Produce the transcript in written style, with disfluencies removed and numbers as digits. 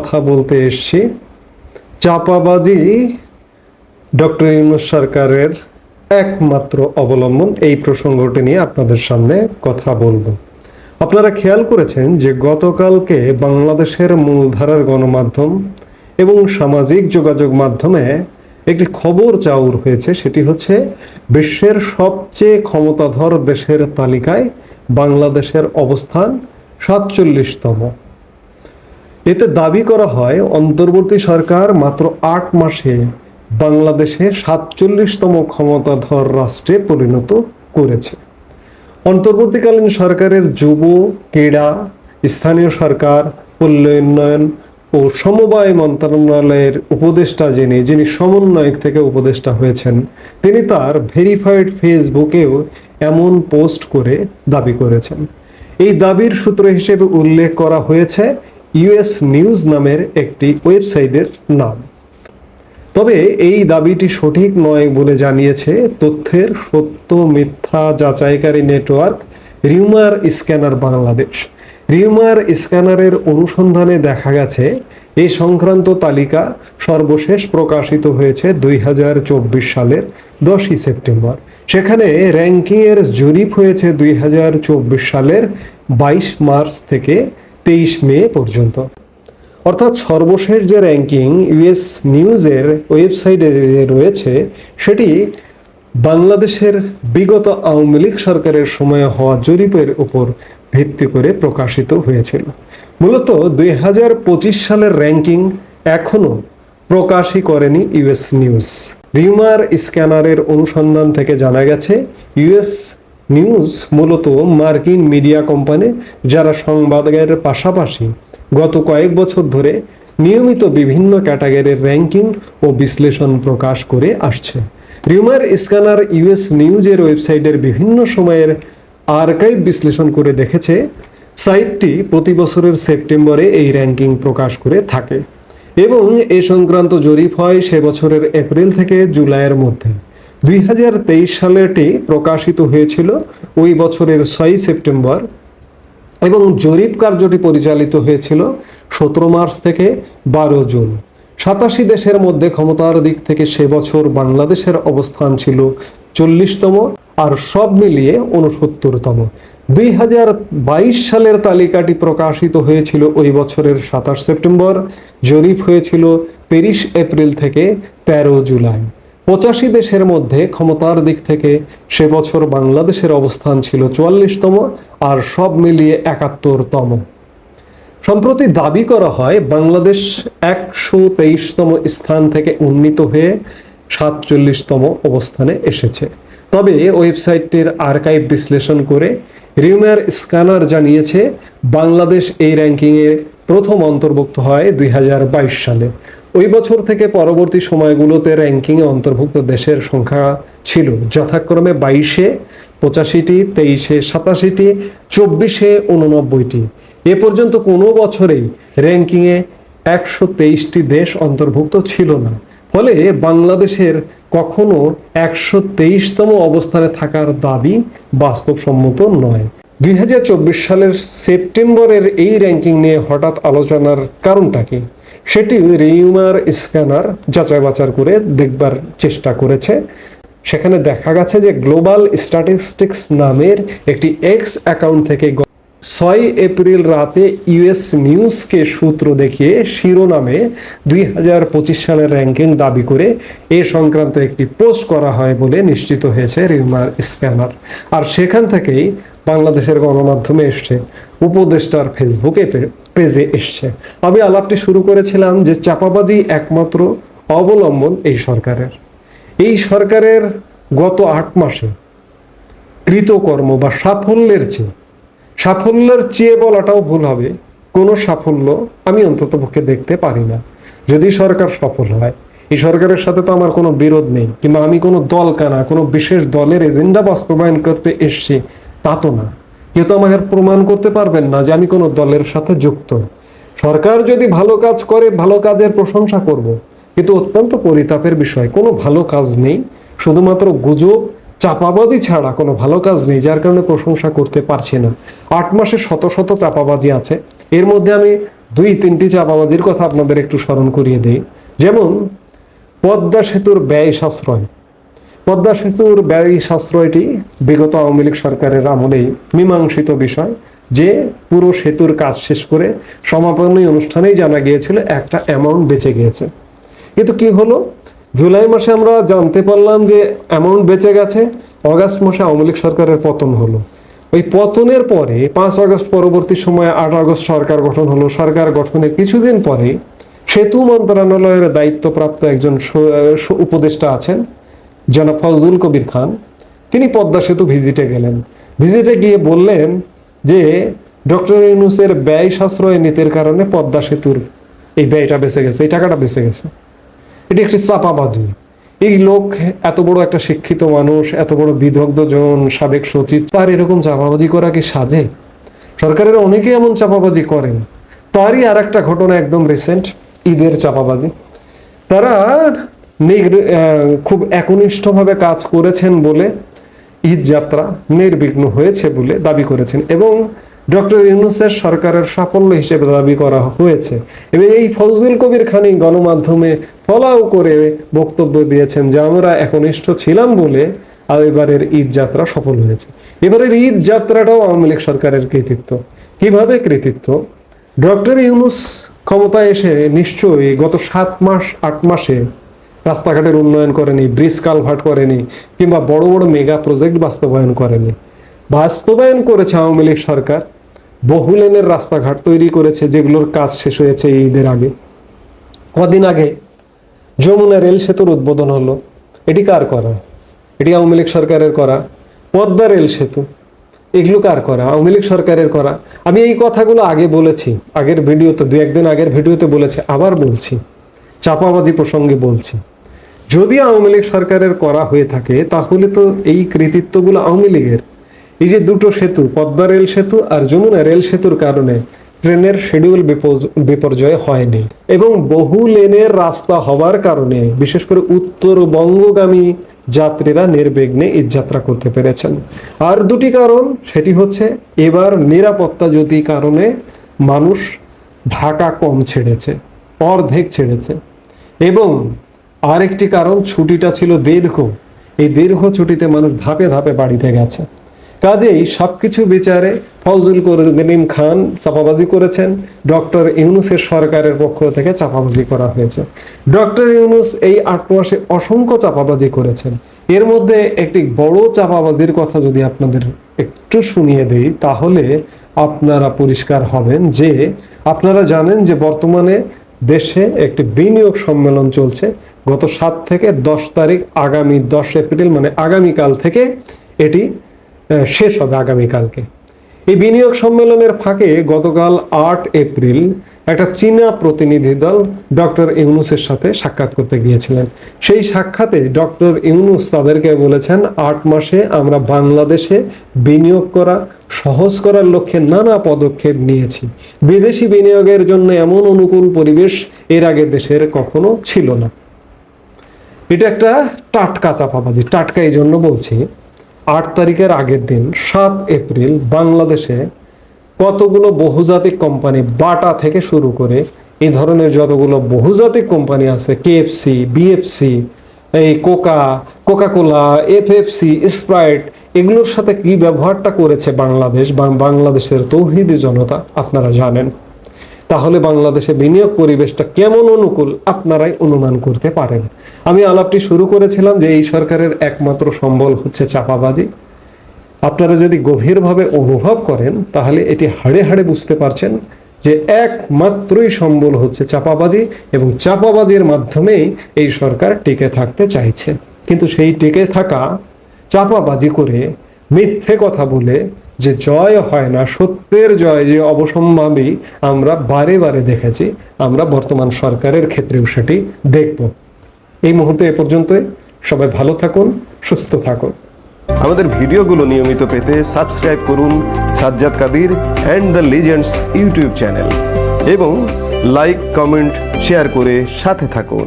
কথা বলতে এসেছি। চাপাবাজি ডক্টর ইউনূস সরকারের একমাত্র অবলম্বন, এই প্রসঙ্গটি নিয়ে আপনাদের সামনে কথা বলবো। আপনারা খেয়াল করেছেন যে গতকালকে বাংলাদেশের মূলধারার গণমাধ্যম এবং সামাজিক যোগাযোগ মাধ্যমে একটি খবর চাউর হয়েছে, সেটি হচ্ছে বিশ্বের সবচেয়ে ক্ষমতাধর দেশের তালিকায় বাংলাদেশের অবস্থান 47তম। এতে দাবি করা হয় অন্তর্বর্তী সরকার মাত্র 8 মাসে বাংলাদেশে 47তম ক্ষমতাধর রাষ্ট্রে পরিণত করেছে। অন্তর্বর্তীকালীন সরকারের যুব, ক্রীড়া, স্থানীয় সরকার, পল্লী উন্নয়ন ও সমবায় মন্ত্রণালয়ের উপদেষ্টা যিনি সমন্বয়ক থেকে উপদেষ্টা হয়েছেন, তিনি তার ভেরিফাইড ফেসবুকেও এমন পোস্ট করে দাবি করেছেন। এই দাবির সূত্র হিসেবে উল্লেখ করা হয়েছে ইউএস নিউজ নামের একটি ওয়েবসাইটের নাম। তবে এই দাবিটি সঠিক নয় বলে জানিয়েছে তথ্যের সত্য মিথ্যা যাচাইকারী network rumour scanner Bangladesh. Rumour স্ক্যানারের অনুসন্ধানে দেখা গেছে এই সংক্রান্ত তালিকা সর্বশেষ প্রকাশিত হয়েছে 2024 সালের 10ই সেপ্টেম্বর। সেখানে র্যাঙ্কিংয়ের জরিপ হয়েছে 2024 সালের 22 মার্চ থেকে 23 মে পর্যন্ত। অর্থাৎ সর্বশেষ যে র্যাঙ্কিং ইউএস নিউজের ওয়েবসাইটে রয়েছে, সেটি বাংলাদেশের বিগত আওয়ামী লীগ সরকারের সময়ে হওয়া জরিপের উপর ভিত্তি করে প্রকাশিত হয়েছিল। মূলত 2025 সালের র্যাঙ্কিং এখনো প্রকাশই করেনি ইউএস নিউজ। রিউমার স্ক্যানারের অনুসন্ধান থেকে জানা গেছে ইউএস নিউজ মূলত মার্কিন মিডিয়া কোম্পানি, যারা সংবাদের পাশাপাশি গত কয়েক বছর ধরে নিয়মিত বিভিন্ন ক্যাটাগরির র্যাঙ্কিং ও বিশ্লেষণ প্রকাশ করে আসছে। রিউমার স্ক্যানার ইউএস নিউজের ওয়েবসাইটের বিভিন্ন সময়ের আর্কাইভ বিশ্লেষণ করে দেখেছে সাইটটি প্রতি বছরের সেপ্টেম্বরে এই র্যাঙ্কিং প্রকাশ করে থাকে এবং এ সংক্রান্ত জরিপ হয় সে বছরের এপ্রিল থেকে জুলাইয়ের মধ্যে। 2023 সালেটি প্রকাশিত হয়েছিল ওই বছরের 6 সেপ্টেম্বর এবং জরিপ কার্যটি পরিচালিত হয়েছিল 17 মার্চ থেকে 12 জুন। 87 দেশের মধ্যে ক্ষমতার দিক থেকে সে বছর বাংলাদেশের অবস্থান ছিল 40তম, আর সব মিলিয়ে 69তম। 2022 সালের তালিকাটি প্রকাশিত হয়েছিল ওই বছরের 27 সেপ্টেম্বর। জরিপ হয়েছিল 23 এপ্রিল থেকে 13 জুলাই। 85 দেশের মধ্যে ক্ষমতার দিক থেকে সে বছর বাংলাদেশের অবস্থান ছিল 44তম, আর সব মিলিয়ে 71তম। সম্প্রতি দাবি করা হয় বাংলাদেশ 123তম স্থান থেকে উন্নীত হয়ে 47তম অবস্থানে এসেছে। তবে ওয়েবসাইটটির আর্কাইভ বিশ্লেষণ করে রিউমার স্ক্যানার জানিয়েছে বাংলাদেশ এই র্যাঙ্কিংয়ে প্রথম অন্তর্ভুক্ত হয় 2022 সালে। ওই বছর থেকে পরবর্তী সময়গুলোতে র্যাঙ্কিংয়ে অন্তর্ভুক্ত দেশের সংখ্যা ছিল যথাক্রমে 22-এ 85টি, 23-এ 87টি, 24-এ 89টি। এ পর্যন্ত কোনো বছরেই র্যাঙ্কিংয়ে 123টি দেশ অন্তর্ভুক্ত ছিল না। ফলে বাংলাদেশের কখনো 123তম অবস্থানে থাকার দাবি বাস্তবসম্মত নয়। 2024 সালের সেপ্টেম্বরের এই র্যাঙ্কিং নিয়ে হঠাৎ আলোচনার কারণটা কি, সেটি রিউমার স্ক্যানার যাচাই বাছাই করে দেখবার চেষ্টা করেছে। সেখানে দেখা গেছে যে গ্লোবাল স্ট্যাটিস্টিক্স নামের একটি এক্স অ্যাকাউন্ট থেকে 6 এপ্রিল রাতে ইউএস নিউজকে সূত্র দেখিয়ে শিরোনামে 2025 সালের র্যাঙ্কিং দাবি করে এ সংক্রান্ত একটি পোস্ট করা হয় বলে নিশ্চিত হয়েছে রিউমার স্ক্যানার। আর সেখান থেকেই বাংলাদেশের গণমাধ্যমে এসছে, উপদেষ্টার ফেসবুকে পেজে এসছে। আমি আলাপটি শুরু করেছিলাম যে চাপাবাজি একমাত্র অবলম্বন এই সরকারের। এই সরকারের গত 8 মাসে কৃতকর্ম বা সাফল্যের চেয়ে বলাটাও ভুল হবে, কোনো সাফল্য আমি অন্ততপক্ষে দেখতে পারি না। যদি সরকার সফল হয়, এই সরকারের সাথে তো আমার কোনো বিরোধ নেই, কিংবা আমি কোনো দলকানা কোনো বিশেষ দলের এজেন্ডা বাস্তবায়ন করতে এসছি তা তো না। কেউ তো আমাকে প্রমাণ করতে পারবেন না যে আমি কোনো দলের সাথে যুক্ত। সরকার যদি ভালো কাজ করে, ভালো কাজের প্রশংসা করব, কিন্তু অত্যন্ত পরিতাপের বিষয় কোনো ভালো কাজ নেই, শুধুমাত্র গুজব চাপাবাজি ছাড়া কোনো ভালো কাজ নেই, যার কারণে প্রশংসা করতে পারছি না। 8 মাসে শত শত চাপাবাজি আছে, এর মধ্যে আমি 2-3টি চাপাবাজির কথা আপনাদের একটু স্মরণ করিয়ে দেই। যেমন পদ্মা সেতুর ব্যয় সাশ্রয়। পদ্মা সেতুর ব্যয় সাশ্রয়টি বিগত আওয়ামী লীগ সরকারের আমলেই মীমাংসিত বিষয়, যে পুরো সেতুর কাজ শেষ করে সমাপনী অনুষ্ঠানেই জানা গিয়েছিল একটা অ্যামাউন্ট বেঁচে গিয়েছে। কিন্তু কি হলো, জুলাই মাসে আমরা জানতে পারলাম যে অ্যামাউন্ট বেঁচে গেছে, অগাস্ট মাসে আওয়ামী লীগ সরকারের পতন হলো। ওই পতনের পরে 5 আগস্ট পরবর্তী সময়ে 8 আগস্ট সরকার গঠন হলো। সরকার গঠনের কিছুদিন পরে সেতু মন্ত্রণালয়ের দায়িত্বপ্রাপ্ত একজন উপদেষ্টা আছেন, জনাব ফজলুল কবির খান। তিনি পদ্মা সেতু ভিজিটে গেলেন। ভিজিটে গিয়ে বললেন যে ডক্টর ইউনূসের ব্যয় সাশ্রয় নীতির কারণে পদ্মা সেতুর এই ব্যয়টা বেঁচে গেছে, এই টাকাটা বেঁচে গেছে। এটি একটি চাপাবাজি। এই লোক এত বড় একটা শিক্ষিত মানুষ, এত বড় বিদগ্ধ জন, সাবেক সচিব, তার এরকম চাপাবাজি করা কি সাজে? সরকারের অনেকে এমন চাপাবাজি করেন। তারই আর একটা ঘটনা একদম রিসেন্ট, ঈদের চাপাবাজি। তারা খুব একনিষ্ঠভাবে কাজ করেছেন বলে ঈদ যাত্রা নির্বিঘ্ন হয়েছে বলে দাবি করেছেন এবং ডক্টর ইউনূসের সরকারের সাফল্য হিসেবে দাবি করা হয়েছে। এবং এই ফজলুল কবির খানি গণমাধ্যমে ফলাও করে বক্তব্য দিয়েছেন যে আমরা একনিষ্ঠ ছিলাম বলে এবারের ঈদ যাত্রা সফল হয়েছে। এবারের ঈদ যাত্রাটাও আওয়ামী লীগ সরকারের কৃতিত্ব। কিভাবে কৃতিত্ব? ডক্টর ইউনূস ক্ষমতায় এসে নিশ্চয়ই গত 7-8 মাসে রাস্তাঘাটের উন্নয়ন করেনি, ব্রিজ কালভার্ট করেনি, কিংবা বড় বড় মেগা প্রজেক্ট বাস্তবায়ন করেনি। বাস্তবায়ন করেছে আওয়ামী লীগ সরকার। বহু লেনের রাস্তাঘাট তৈরি করেছে, যেগুলোর কাজ শেষ হয়েছে ঈদের আগে। কদিন আগে যমুনা রেল সেতুর উদ্বোধন হলো। এটি কার করা? এটি আওয়ামী লীগ সরকারের করা। পদ্মা রেল সেতু, এগুলো কার করা? আওয়ামী লীগ সরকারের করা। আমি এই কথাগুলো আগে বলেছি, আগের ভিডিওতে, 2-1 দিন আগের ভিডিওতে বলেছি, আবার বলছি, চাপাবাজি প্রসঙ্গে বলছি। যদি আওয়ামী লীগ সরকারের করা হয়ে থাকে তাহলে তো এই কৃতিত্বগুলো আওয়ামী লীগের। এই যে দুটো সেতু, পদ্মা রেল সেতু আর যমুনা রেল সেতুর কারণে ট্রেনের শিডিউল বিপর্যয় হয়নি এবং বহু লেনের রাস্তা হওয়ার কারণে বিশেষ করে উত্তরবঙ্গগামী যাত্রীরা নির্বিঘ্নে ঈদ যাত্রা করতে পেরেছেন। আর দুটি কারণ, সেটি হচ্ছে এবার নিরাপত্তা জ্যোতি কারণে মানুষ ঢাকা কম ছেড়েছে, অর্ধেক ছেড়েছে। এবং আরেকটি কারণ, ছুটিটা ছিল দীর্ঘ। এই দীর্ঘ ছুটিতে মানুষ ধাপে ধাপে বাড়িতে গেছে। কাজেই সবকিছু বিচারে ফজলুল করিম খান চাপাবাজি করেছেন, ডক্টর ইউনূসের সরকারের পক্ষ থেকে চাপাবাজি করা হয়েছে। ডক্টর ইউনূস এই 8 মাসে অসংখ্য চাপাবাজি করেছেন। এর মধ্যে একটি বড় চাপাবাজির কথা যদি আপনাদের একটু শুনিয়ে দেই তাহলে আপনারা পরিষ্কার হবেন যে আপনারা জানেন যে বর্তমানে দেশে একটি বিনিয়োগ সম্মেলন চলছে। গত 7 থেকে 10 তারিখ, আগামী 10 এপ্রিল মানে আগামীকাল থেকে এটি শেষ হবে, আগামীকালকে। এই বিনিয়োগ সম্মেলনের ফাঁকে গতকাল 8 এপ্রিল একটা চীনা প্রতিনিধি দল ডক্টর ইউনূসের সাথে সাক্ষাৎ করতে গিয়েছিলেন। সেই সাক্ষাতে ডক্টর ইউনূস তাদেরকে বলেছেন 8 মাসে আমরা বাংলাদেশে বিনিয়োগ করা সহজ করার লক্ষ্যে নানা পদক্ষেপ নিয়েছি। বিদেশি বিনিয়োগের জন্য এমন অনুকূল পরিবেশ এর আগে দেশের কখনো ছিল না। এটা একটা টাটকা চাপাবাজি। টাটকা এই জন্য বলছি, 8 তারিখের আগের দিন 7 এপ্রিল বাংলাদেশে কতগুলো বহুজাতিক কোম্পানি, বাটা থেকে শুরু করে এই ধরনের যতগুলো বহুজাতিক কোম্পানি আছে, কেএফসি, বিএফসি, এই কোকা-কোলা, এফএফসি, স্প্রাইট, এগুলোর সাথে কি ব্যবহারটা করেছে বাংলাদেশের তৌহিদি জনতা আপনারা জানেন। তাহলে বাংলাদেশে বিনিয়োগ পরিবেশটা কেমন অনুকূল আপনারাই অনুমান করতে পারেন। আমি আলাপটি শুরু করেছিলাম যে এই সরকারের একমাত্র সম্বল হচ্ছে চাপাবাজি। আপনারা যদি গভীরভাবে অনুভব করেন তাহলে এটি হাড়ে হাড়ে বুঝতে পারছেন যে একমাত্রই সম্বল হচ্ছে চাপাবাজি এবং চাপাবাজির মাধ্যমেই এই সরকার টিকে থাকতে চাইছে। কিন্তু সেই টিকে থাকা চাপাবাজি করে, মিথ্যে কথা বলে যে জয় হয় না, সত্যের জয় যে অবশ্যম্ভাবী আমরা বারে বারে দেখেছি, আমরা বর্তমান সরকারের ক্ষেত্রেও সেটি দেখব। এই মুহূর্তে এ পর্যন্তই। সবাই ভালো থাকুন, সুস্থ থাকুন। আমাদের ভিডিওগুলো নিয়মিত পেতে সাবস্ক্রাইব করুন Sajjad Kadir and the legends YouTube channel এবং লাইক, কমেন্ট, শেয়ার করে সাথে থাকুন।